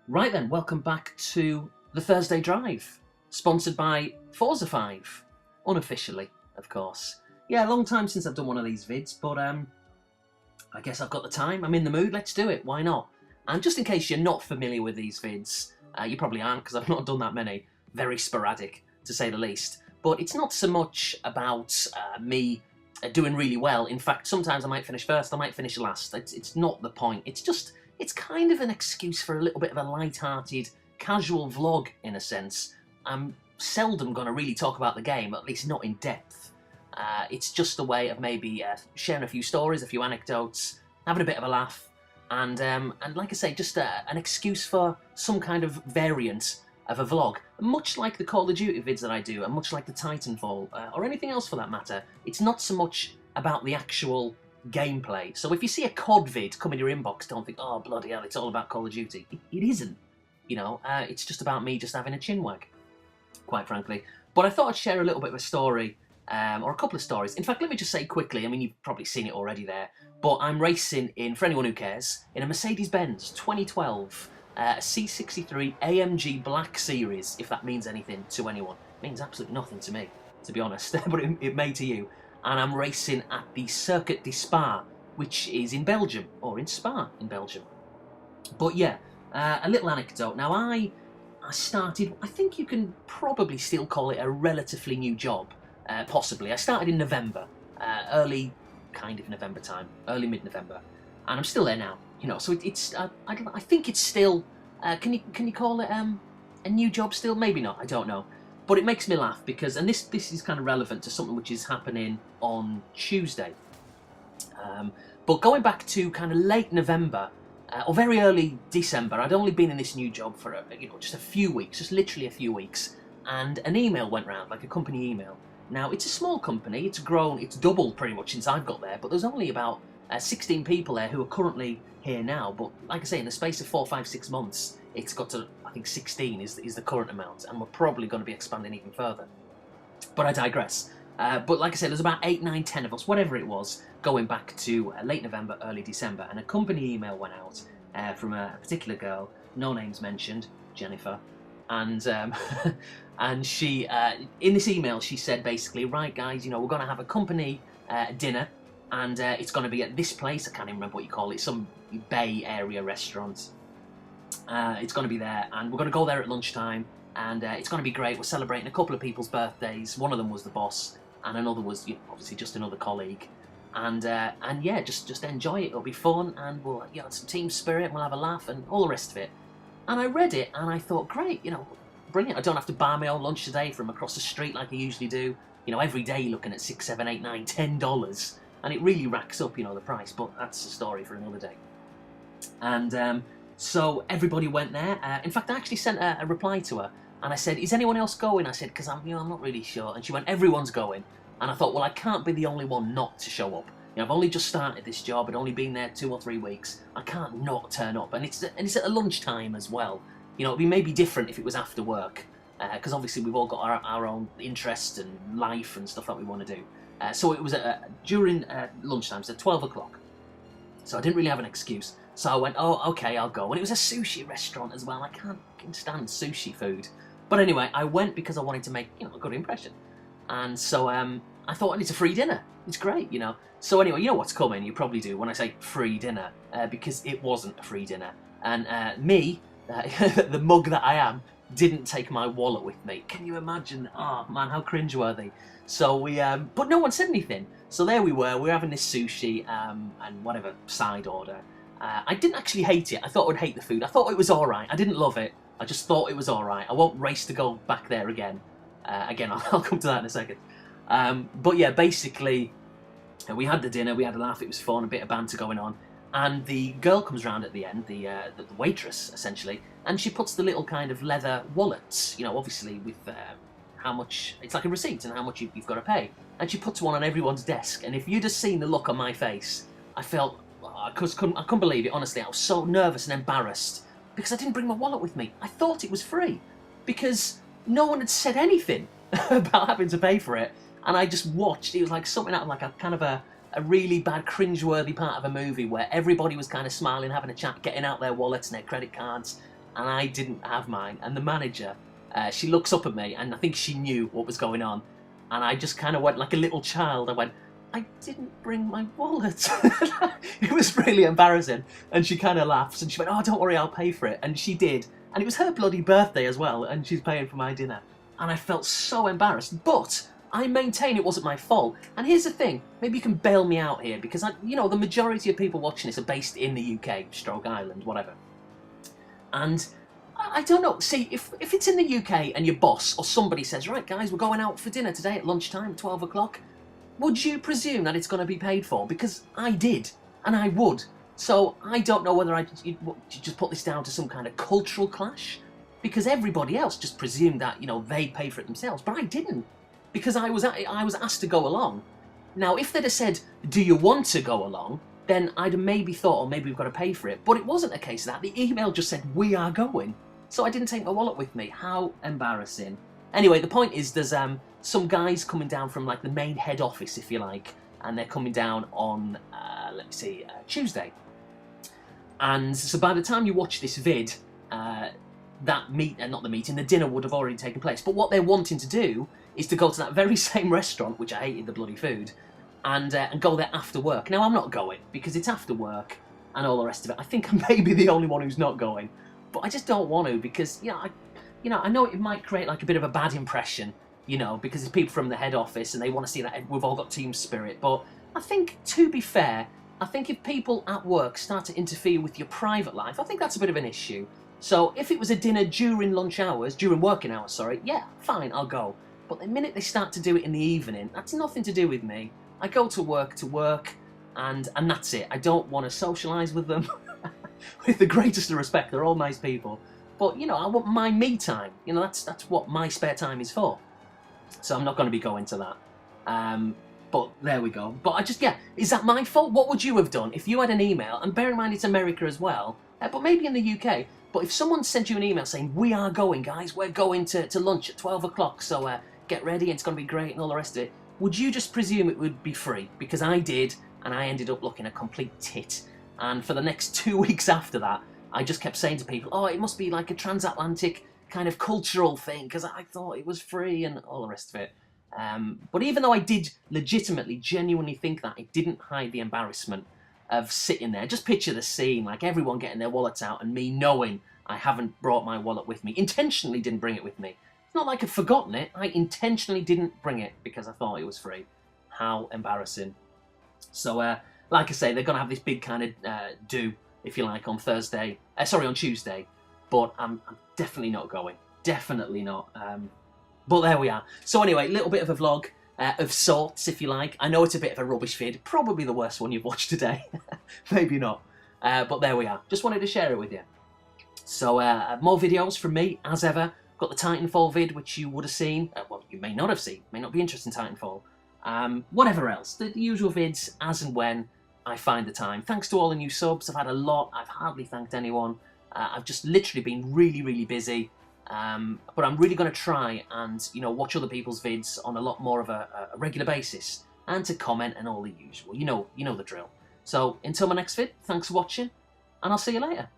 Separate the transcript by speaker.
Speaker 1: Right then, welcome back to the Thursday Drive, sponsored by Forza 5, unofficially, of course. Yeah, a long time since I've done one of these vids, but I guess I've got the time, I'm in the mood, let's do it, why not? And just in case you're not familiar with these vids, you probably aren't because I've not done that many, very sporadic to say the least, but it's not so much about me doing really well. In fact, sometimes I might finish first, I might finish last, it's not the point, it's kind of an excuse for a little bit of a light-hearted, casual vlog, in a sense. I'm seldom going to really talk about the game, at least not in depth. It's just a way of maybe sharing a few stories, a few anecdotes, having a bit of a laugh, and like I say, just an excuse for some kind of variant of a vlog. Much like the Call of Duty vids that I do, and much like the Titanfall, or anything else for that matter, it's not so much about the actual gameplay. So if you see a COD vid come in your inbox, don't think, oh bloody hell, it's all about Call of Duty. It isn't, you know, it's just about me just having a chinwag, quite frankly. But I thought I'd share a little bit of a story, or a couple of stories. In fact, let me just say quickly, I mean, you've probably seen it already there, but I'm racing in, for anyone who cares, in a Mercedes-Benz 2012 C63 AMG Black Series, if that means anything to anyone. It means absolutely nothing to me, to be honest, but it may to you. And I'm racing at the Circuit de Spa, which is in Belgium, or in Spa in Belgium. But yeah, a little anecdote. Now I started, I think you can probably still call it a relatively new job, possibly. I started in November, early kind of November time, early mid-November, and I'm still there now. You know, so it's I think it's still, can you call it a new job still? Maybe not, I don't know. But it makes me laugh because, and this is kind of relevant to something which is happening on Tuesday. But going back to kind of late November, or very early December, I'd only been in this new job for just a few weeks, just literally a few weeks, and an email went round, like a company email. Now it's a small company, it's grown, it's doubled pretty much since I've got there, but there's only about 16 people there who are currently here now. But like I say, in the space of 4, 5, 6 months, it's got to, I think 16 is the current amount, and we're probably going to be expanding even further. But I digress. But like I said, there's about 8, 9, 10 of us, whatever it was, going back to late November, early December, and a company email went out from a particular girl, no names mentioned, Jennifer, and and she, in this email, she said basically, right guys, we're going to have a company dinner, and it's going to be at this place, I can't even remember what you call it, some Bay Area restaurant. It's going to be there, and we're going to go there at lunchtime, and it's going to be great. We're celebrating a couple of people's birthdays. One of them was the boss, and another was obviously just another colleague. And yeah, just enjoy it. It'll be fun, and we'll have some team spirit, and we'll have a laugh, and all the rest of it. And I read it, and I thought, great, brilliant. I don't have to buy my own lunch today from across the street like I usually do. Every day you're looking at $6, $7, $8, $9, $10, and it really racks up, the price. But that's a story for another day. And so everybody went there. In fact, I actually sent a reply to her, and I said, is anyone else going? I said, because I'm not really sure. And she went, everyone's going. And I thought, well, I can't be the only one not to show up. I've only just started this job. I'd only been there 2 or 3 weeks. I can't not turn up. And it's at a lunchtime as well. It'd be maybe different if it was after work, because obviously we've all got our own interests and life and stuff that we want to do. So it was during lunchtime, so 12 o'clock. So I didn't really have an excuse. So I went, oh, okay, I'll go. And it was a sushi restaurant as well. I can't stand sushi food. But anyway, I went because I wanted to make, a good impression. And so I thought, it's a free dinner. It's great, So anyway, you know what's coming. You probably do when I say free dinner, because it wasn't a free dinner. And me, the mug that I am, didn't take my wallet with me. Can you imagine? Oh, man, how cringeworthy. So we, but no one said anything. So there we were having this sushi and whatever side order. I didn't actually hate it. I thought I would hate the food. I thought it was alright. I didn't love it. I just thought it was alright. I won't race to go back there again. Again, I'll come to that in a second. But yeah, basically, we had the dinner, we had a laugh, it was fun, a bit of banter going on. And the girl comes round at the end, the waitress, essentially, and she puts the little kind of leather wallets, obviously with how much, it's like a receipt and how much you've got to pay. And she puts one on everyone's desk. And if you'd have seen the look on my face, I felt, I couldn't believe it, honestly. I was so nervous and embarrassed because I didn't bring my wallet with me. I thought it was free because no one had said anything about having to pay for it. And I just watched. It was like something out of like a kind of a really bad, cringe-worthy part of a movie where everybody was kind of smiling, having a chat, getting out their wallets and their credit cards. and I didn't have mine. And the manager, she looks up at me, and I think she knew what was going on. And I just kind of went like a little child. I went, I didn't bring my wallet. It was really embarrassing. And she kind of laughs, and she went, oh, don't worry, I'll pay for it. And she did. And it was her bloody birthday as well, and she's paying for my dinner. And I felt so embarrassed. But I maintain it wasn't my fault. And here's the thing, maybe you can bail me out here, because the majority of people watching this are based in the UK, Stroke Island, whatever. And I don't know, see, if it's in the UK and your boss or somebody says, right guys, we're going out for dinner today at lunchtime, 12 o'clock, would you presume that it's going to be paid for? Because I did, and I would. So I don't know whether you just put this down to some kind of cultural clash, because everybody else just presumed that, they'd pay for it themselves, but I didn't. Because I was asked to go along. Now, if they'd have said, do you want to go along, then I'd have maybe thought, oh, maybe we've got to pay for it. But it wasn't a case of that. The email just said, we are going. So I didn't take my wallet with me. How embarrassing. Anyway, the point is there's some guys coming down from like the main head office, if you like, and they're coming down on, Tuesday. And so by the time you watch this vid, the dinner would have already taken place. But what they're wanting to do is to go to that very same restaurant, which I hated the bloody food, and go there after work. Now, I'm not going, because it's after work and all the rest of it. I think I may be the only one who's not going, but I just don't want to, because, I know it might create like a bit of a bad impression, because it's people from the head office and they want to see that we've all got team spirit. But I think, to be fair, I think if people at work start to interfere with your private life, I think that's a bit of an issue. So if it was a dinner during working hours, yeah, fine, I'll go. But the minute they start to do it in the evening, that's nothing to do with me. I go to work, and that's it. I don't want to socialise with them. With the greatest of respect, they're all nice people. But, I want my me time. That's what my spare time is for. So I'm not going to be going to that. But there we go. But is that my fault? What would you have done if you had an email? And bear in mind it's America as well, but maybe in the UK. But if someone sent you an email saying, we are going, guys, we're going to lunch at 12 o'clock, so get ready, and it's going to be great, and all the rest of it, would you just presume it would be free? Because I did, and I ended up looking a complete tit. And for the next 2 weeks after that, I just kept saying to people, oh, it must be like a transatlantic kind of cultural thing, because I thought it was free and all the rest of it. But even though I did legitimately, genuinely think that, it didn't hide the embarrassment of sitting there. Just picture the scene, like everyone getting their wallets out and me knowing I haven't brought my wallet with me. Intentionally didn't bring it with me. It's not like I'd forgotten it. I intentionally didn't bring it because I thought it was free. How embarrassing. So, like I say, they're going to have this big kind of do, if you like, on Tuesday. But I'm definitely not going. Definitely not. But there we are. So anyway, little bit of a vlog of sorts, if you like. I know it's a bit of a rubbish vid. Probably the worst one you've watched today. Maybe not. But there we are. Just wanted to share it with you. So more videos from me, as ever. Got the Titanfall vid, which you would have seen. Well, you may not have seen. May not be interested in Titanfall. Whatever else. The usual vids, as and when I find the time. Thanks to all the new subs. I've had a lot. I've hardly thanked anyone. I've just literally been really, really busy. But I'm really going to try and, watch other people's vids on a lot more of a regular basis. And to comment and all the usual. You know the drill. So, until my next vid, thanks for watching. And I'll see you later.